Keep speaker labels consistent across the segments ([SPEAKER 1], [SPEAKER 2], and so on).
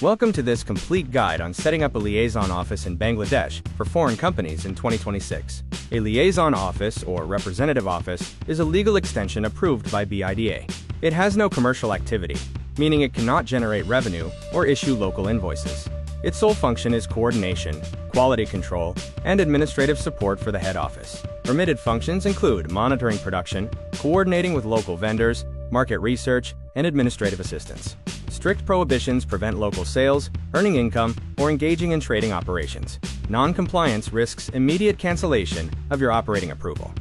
[SPEAKER 1] Welcome to this complete guide on setting up a liaison office in Bangladesh for foreign companies in 2026. A liaison office, or representative office, is a legal extension approved by BIDA. It has no commercial activity, meaning it cannot generate revenue or issue local invoices. Its sole function is coordination, quality control, and administrative support for the head office. Permitted functions include monitoring production, coordinating with local vendors, market research, and administrative assistance. Strict prohibitions prevent local sales, earning income, or engaging in trading operations. Non-compliance risks immediate cancellation of your operating approval.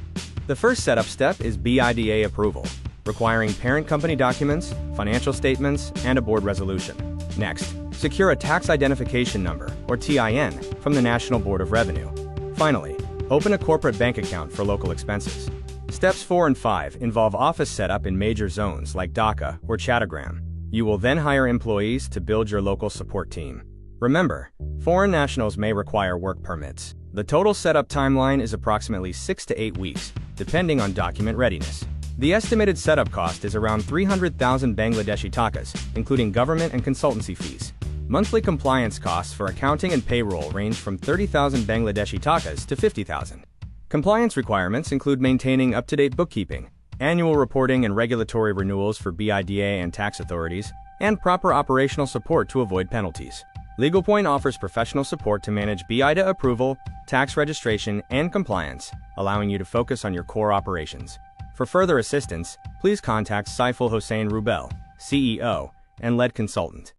[SPEAKER 1] The first setup step is BIDA approval, requiring parent company documents, financial statements, and a board resolution. Next, secure a tax identification number, or TIN, from the National Board of Revenue. Finally, open a corporate bank account for local expenses. Steps 4 and 5 involve office setup in major zones like Dhaka or Chattogram. You will then hire employees to build your local support team. Remember, foreign nationals may require work permits. The total setup timeline is approximately 6 to 8 weeks, depending on document readiness. The estimated setup cost is around 300,000 Bangladeshi takas, including government and consultancy fees. Monthly compliance costs for accounting and payroll range from 30,000 Bangladeshi takas to 50,000. Compliance requirements include maintaining up-to-date bookkeeping, annual reporting and regulatory renewals for BIDA and tax authorities, and proper operational support to avoid penalties. LegalPoint offers professional support to manage BIDA approval, tax registration, and compliance, allowing you to focus on your core operations. For further assistance, please contact Saiful Hossain Rubel, CEO, and lead consultant.